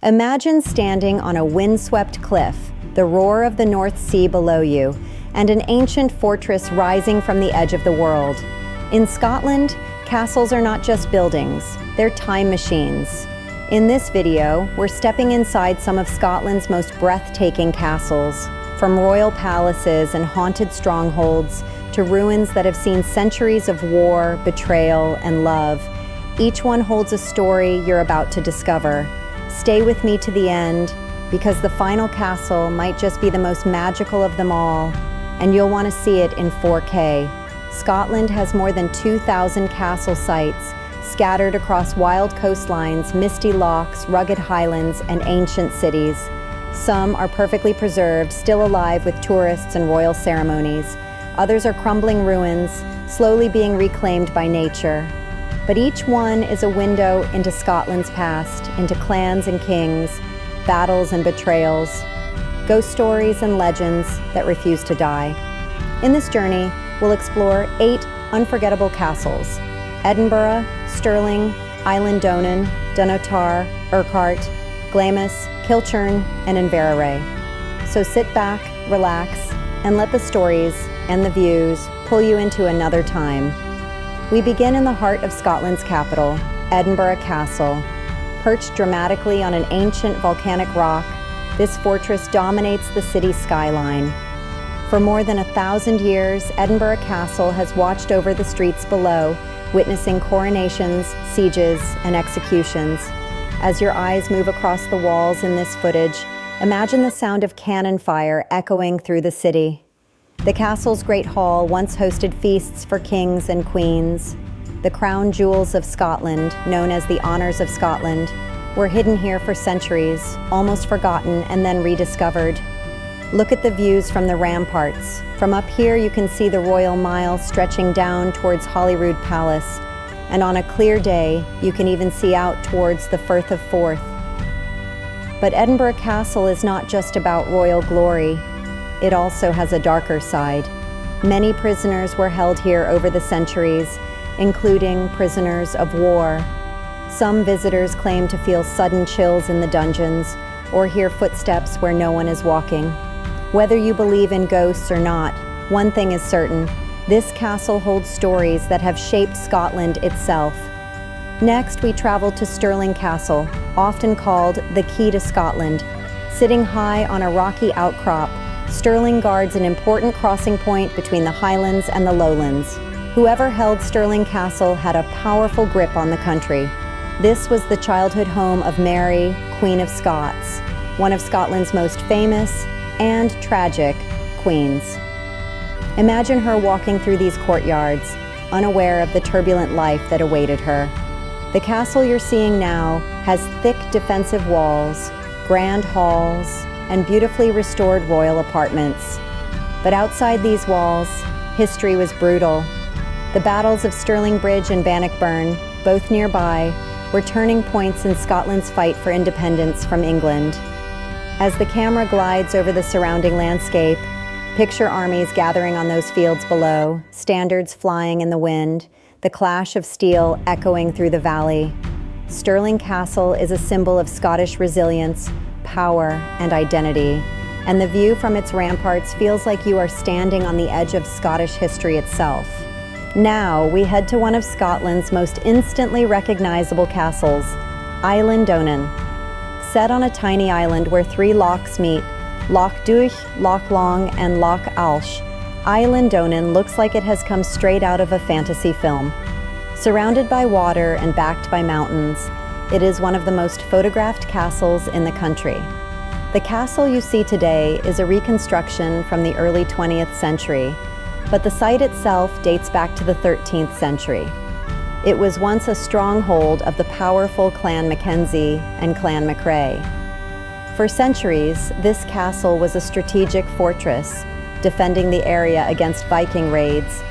Imagine standing on a windswept cliff, the roar of the North Sea below you, and an ancient fortress rising from the edge of the world. In Scotland, castles are not just buildings, they're time machines. In this video, we're stepping inside some of Scotland's most breathtaking castles, from royal palaces and haunted strongholds to ruins that have seen centuries of war, betrayal, and love. Each one holds a story you're about to discover. Stay with me to the end, because the final castle might just be the most magical of them all, and you'll want to see it in 4K. Scotland has more than 2,000 castle sites, scattered across wild coastlines, misty lochs, rugged highlands, and ancient cities. Some are perfectly preserved, still alive with tourists and royal ceremonies. Others are crumbling ruins, slowly being reclaimed by nature. But each one is a window into Scotland's past, into clans and kings, battles and betrayals, ghost stories and legends that refuse to die. In this journey, we'll explore 8 unforgettable castles: Edinburgh, Stirling, Eilean-Donan, Dunnottar, Urquhart, Glamis, Kilchurn, and Inverary. So sit back, relax, and let the stories and the views pull you into another time. We begin in the heart of Scotland's capital, Edinburgh Castle. Perched dramatically on an ancient volcanic rock, this fortress dominates the city's skyline. For more than 1,000 years, Edinburgh Castle has watched over the streets below, witnessing coronations, sieges, and executions. As your eyes move across the walls in this footage, imagine the sound of cannon fire echoing through the city. The castle's Great Hall once hosted feasts for kings and queens. The crown jewels of Scotland, known as the Honours of Scotland, were hidden here for centuries, almost forgotten and then rediscovered. Look at the views from the ramparts. From up here you can see the Royal Mile stretching down towards Holyrood Palace, and on a clear day you can even see out towards the Firth of Forth. But Edinburgh Castle is not just about royal glory. It also has a darker side. Many prisoners were held here over the centuries, including prisoners of war. Some visitors claim to feel sudden chills in the dungeons or hear footsteps where no one is walking. Whether you believe in ghosts or not, one thing is certain: this castle holds stories that have shaped Scotland itself. Next, we travel to Stirling Castle, often called the Key to Scotland. Sitting high on a rocky outcrop, Stirling guards an important crossing point between the Highlands and the Lowlands. Whoever held Stirling Castle had a powerful grip on the country. This was the childhood home of Mary, Queen of Scots, one of Scotland's most famous and tragic queens. Imagine her walking through these courtyards, unaware of the turbulent life that awaited her. The castle you're seeing now has thick defensive walls, grand halls, and beautifully restored royal apartments. But outside these walls, history was brutal. The battles of Stirling Bridge and Bannockburn, both nearby, were turning points in Scotland's fight for independence from England. As the camera glides over the surrounding landscape, picture armies gathering on those fields below, standards flying in the wind, the clash of steel echoing through the valley. Stirling Castle is a symbol of Scottish resilience, power, and identity, and the view from its ramparts feels like you are standing on the edge of Scottish history itself. Now, we head to one of Scotland's most instantly recognizable castles, Eilean-Donan. Set on a tiny island where 3 lochs meet, Loch Duich, Loch Long, and Loch Alsh, Eilean-Donan looks like it has come straight out of a fantasy film. Surrounded by water and backed by mountains, it is one of the most photographed castles in the country. The castle you see today is a reconstruction from the early 20th century, but the site itself dates back to the 13th century. It was once a stronghold of the powerful Clan Mackenzie and Clan MacRae. For centuries, this castle was a strategic fortress, defending the area against Viking raids,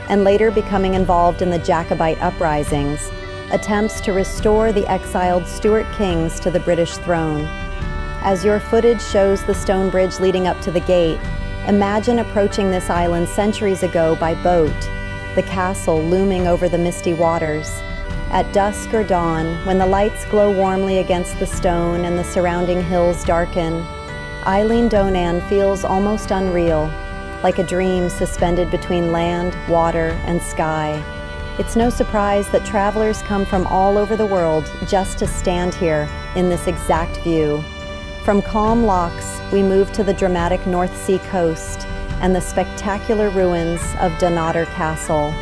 and later becoming involved in the Jacobite uprisings, attempts to restore the exiled Stuart kings to the British throne. As your footage shows the stone bridge leading up to the gate, imagine approaching this island centuries ago by boat, the castle looming over the misty waters. At dusk or dawn, when the lights glow warmly against the stone and the surrounding hills darken, Eilean Donan feels almost unreal, like a dream suspended between land, water, and sky. It's no surprise that travelers come from all over the world just to stand here in this exact view. From calm lochs, we move to the dramatic North Sea coast and the spectacular ruins of Dunnottar Castle.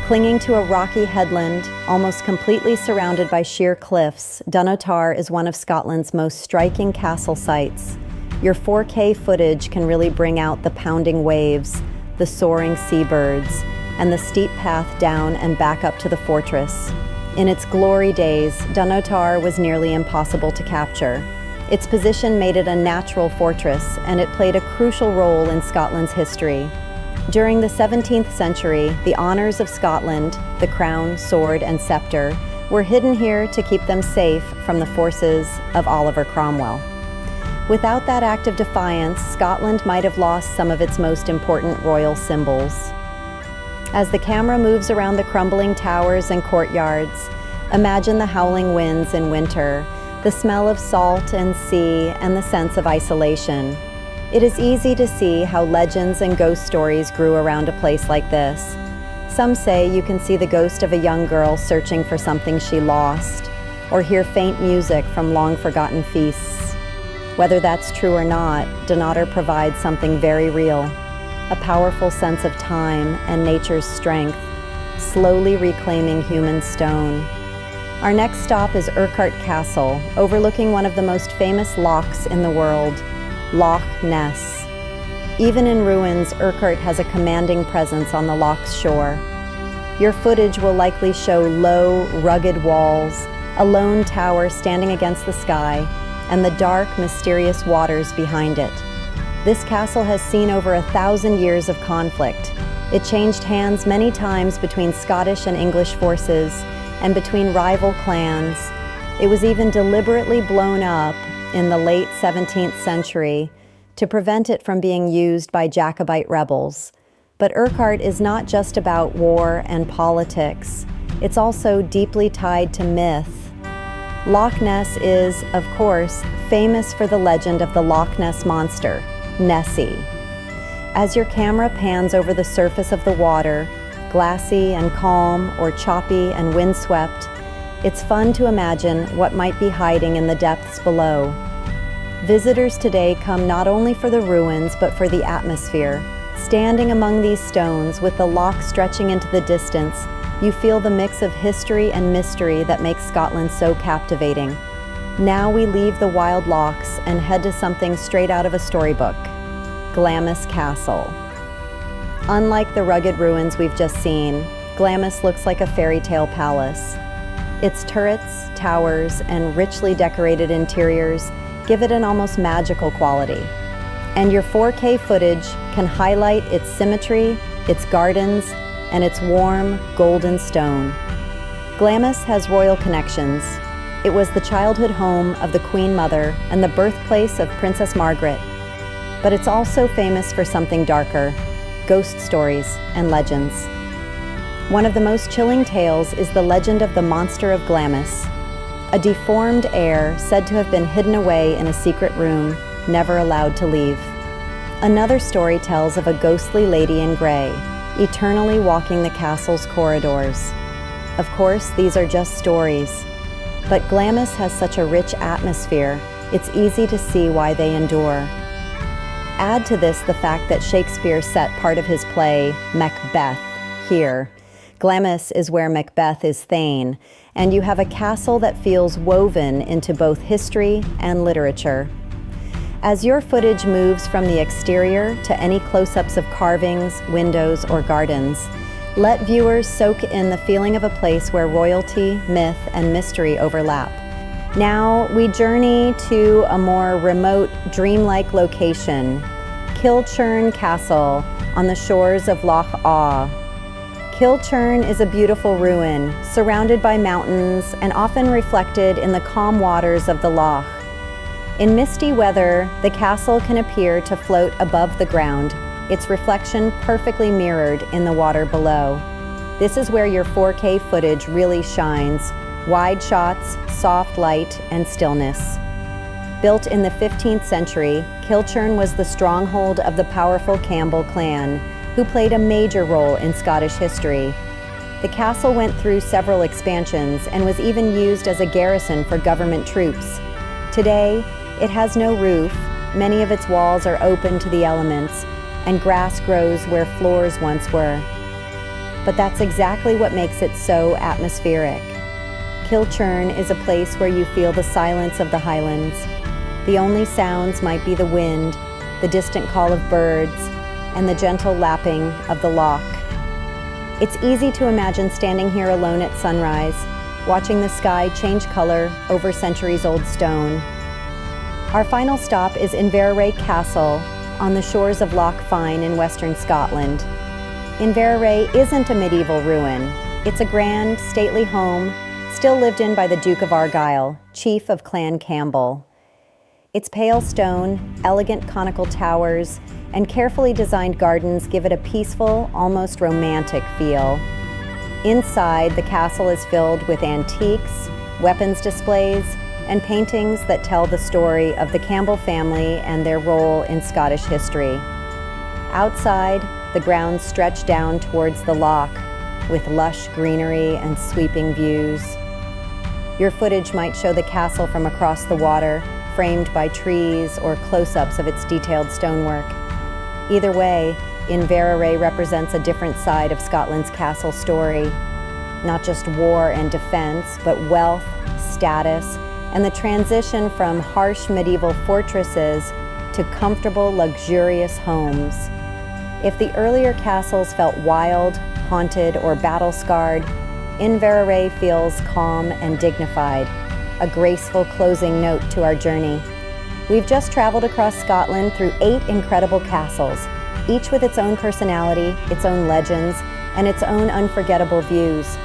Clinging to a rocky headland, almost completely surrounded by sheer cliffs, Dunnottar is one of Scotland's most striking castle sites. Your 4K footage can really bring out the pounding waves, the soaring seabirds, and the steep path down and back up to the fortress. In its glory days, Dunnottar was nearly impossible to capture. Its position made it a natural fortress, and it played a crucial role in Scotland's history. During the 17th century, the honors of Scotland, the crown, sword, and scepter, were hidden here to keep them safe from the forces of Oliver Cromwell. Without that act of defiance, Scotland might have lost some of its most important royal symbols. As the camera moves around the crumbling towers and courtyards, imagine the howling winds in winter, the smell of salt and sea, and the sense of isolation. It is easy to see how legends and ghost stories grew around a place like this. Some say you can see the ghost of a young girl searching for something she lost, or hear faint music from long-forgotten feasts. Whether that's true or not, Dunnottar provides something very real. A powerful sense of time and nature's strength, slowly reclaiming human stone. Our next stop is Urquhart Castle, overlooking one of the most famous lochs in the world, Loch Ness. Even in ruins, Urquhart has a commanding presence on the loch's shore. Your footage will likely show low, rugged walls, a lone tower standing against the sky, and the dark, mysterious waters behind it. This castle has seen over 1,000 years of conflict. It changed hands many times between Scottish and English forces and between rival clans. It was even deliberately blown up in the late 17th century to prevent it from being used by Jacobite rebels. But Urquhart is not just about war and politics. It's also deeply tied to myth. Loch Ness is, of course, famous for the legend of the Loch Ness monster, Nessie. As your camera pans over the surface of the water, glassy and calm or choppy and windswept, it's fun to imagine what might be hiding in the depths below. Visitors today come not only for the ruins but for the atmosphere. Standing among these stones with the loch stretching into the distance, you feel the mix of history and mystery that makes Scotland so captivating. Now we leave the wild lochs and head to something straight out of a storybook, Glamis Castle. Unlike the rugged ruins we've just seen, Glamis looks like a fairy tale palace. Its turrets, towers, and richly decorated interiors give it an almost magical quality. And your 4K footage can highlight its symmetry, its gardens, and its warm, golden stone. Glamis has royal connections. It was the childhood home of the Queen Mother and the birthplace of Princess Margaret. But it's also famous for something darker, ghost stories and legends. One of the most chilling tales is the legend of the monster of Glamis, a deformed heir said to have been hidden away in a secret room, never allowed to leave. Another story tells of a ghostly lady in gray, eternally walking the castle's corridors. Of course, these are just stories, but Glamis has such a rich atmosphere, it's easy to see why they endure. Add to this the fact that Shakespeare set part of his play, Macbeth, here. Glamis is where Macbeth is Thane, and you have a castle that feels woven into both history and literature. As your footage moves from the exterior to any close-ups of carvings, windows, or gardens, let viewers soak in the feeling of a place where royalty, myth, and mystery overlap. Now we journey to a more remote, dreamlike location, Kilchurn Castle on the shores of Loch Awe. Kilchurn is a beautiful ruin, surrounded by mountains and often reflected in the calm waters of the loch. In misty weather, the castle can appear to float above the ground, its reflection perfectly mirrored in the water below. This is where your 4K footage really shines. Wide shots, soft light, and stillness. Built in the 15th century, Kilchurn was the stronghold of the powerful Campbell clan, who played a major role in Scottish history. The castle went through several expansions and was even used as a garrison for government troops. Today, it has no roof, many of its walls are open to the elements, and grass grows where floors once were. But that's exactly what makes it so atmospheric. Kilchurn is a place where you feel the silence of the Highlands. The only sounds might be the wind, the distant call of birds, and the gentle lapping of the loch. It's easy to imagine standing here alone at sunrise, watching the sky change color over centuries-old stone. Our final stop is Inverary Castle on the shores of Loch Fyne in western Scotland. Inverary isn't a medieval ruin. It's a grand, stately home, still lived in by the Duke of Argyll, chief of Clan Campbell. Its pale stone, elegant conical towers, and carefully designed gardens give it a peaceful, almost romantic feel. Inside, the castle is filled with antiques, weapons displays, and paintings that tell the story of the Campbell family and their role in Scottish history. Outside, the grounds stretch down towards the loch, with lush greenery and sweeping views. Your footage might show the castle from across the water, framed by trees or close-ups of its detailed stonework. Either way, Inverary represents a different side of Scotland's castle story. Not just war and defense, but wealth, status, and the transition from harsh medieval fortresses to comfortable, luxurious homes. If the earlier castles felt wild, haunted, or battle-scarred, Inverary feels calm and dignified, a graceful closing note to our journey. We've just traveled across Scotland through 8 incredible castles, each with its own personality, its own legends, and its own unforgettable views.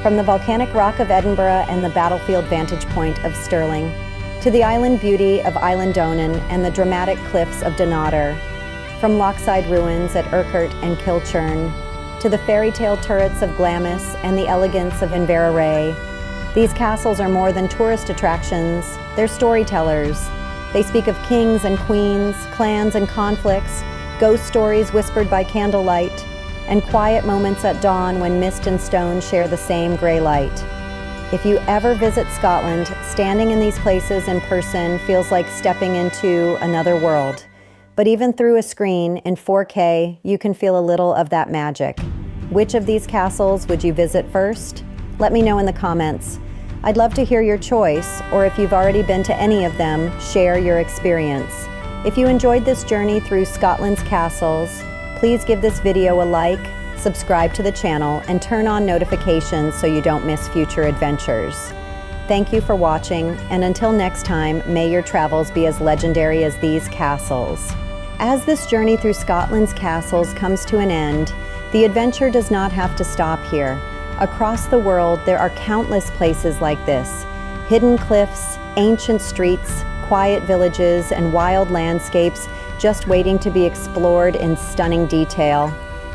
From the volcanic rock of Edinburgh and the battlefield vantage point of Stirling, to the island beauty of Island Donan and the dramatic cliffs of Dunnottar, from lochside ruins at Urquhart and Kilchurn, to the fairytale turrets of Glamis and the elegance of Inverary. These castles are more than tourist attractions, they're storytellers. They speak of kings and queens, clans and conflicts, ghost stories whispered by candlelight, and quiet moments at dawn when mist and stone share the same gray light. If you ever visit Scotland, standing in these places in person feels like stepping into another world. But even through a screen in 4K, you can feel a little of that magic. Which of these castles would you visit first? Let me know in the comments. I'd love to hear your choice, or if you've already been to any of them, share your experience. If you enjoyed this journey through Scotland's castles, please give this video a like, subscribe to the channel, and turn on notifications so you don't miss future adventures. Thank you for watching, and until next time, may your travels be as legendary as these castles. As this journey through Scotland's castles comes to an end, the adventure does not have to stop here. Across the world, there are countless places like this. Hidden cliffs, ancient streets, quiet villages, and wild landscapes just waiting to be explored in stunning detail.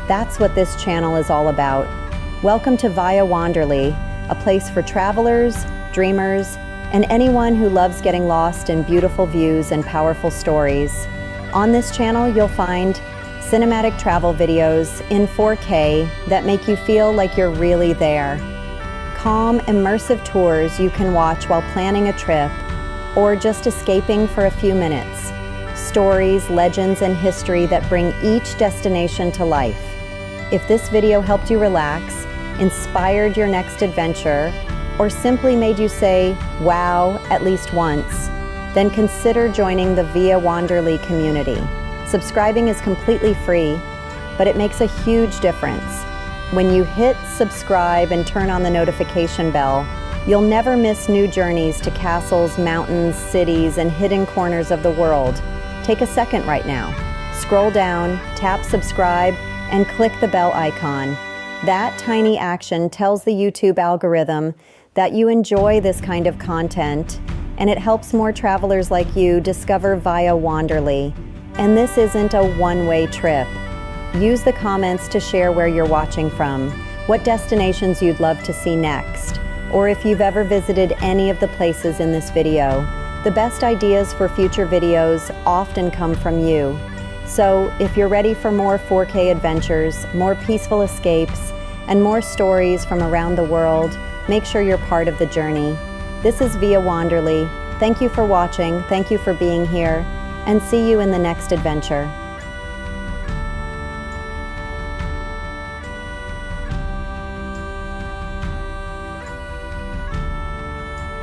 That's what this channel is all about. Welcome to Via Wanderly, a place for travelers, dreamers, and anyone who loves getting lost in beautiful views and powerful stories. On this channel, you'll find cinematic travel videos in 4K that make you feel like you're really there. Calm, immersive tours you can watch while planning a trip or just escaping for a few minutes. Stories, legends, and history that bring each destination to life. If this video helped you relax, inspired your next adventure, or simply made you say, wow, at least once, then consider joining the Via Wanderly community. Subscribing is completely free, but it makes a huge difference. When you hit subscribe and turn on the notification bell, you'll never miss new journeys to castles, mountains, cities, and hidden corners of the world. Take a second right now. Scroll down, tap subscribe, and click the bell icon. That tiny action tells the YouTube algorithm that you enjoy this kind of content, and it helps more travelers like you discover Via Wanderly. And this isn't a one-way trip. Use the comments to share where you're watching from. what destinations you'd love to see next, or if you've ever visited any of the places in this video. The best ideas for future videos often come from you. So if you're ready for more 4K adventures, more peaceful escapes, and more stories from around the world, make sure you're part of the journey. This is Via Wanderly. Thank you for watching, thank you for being here, and see you in the next adventure.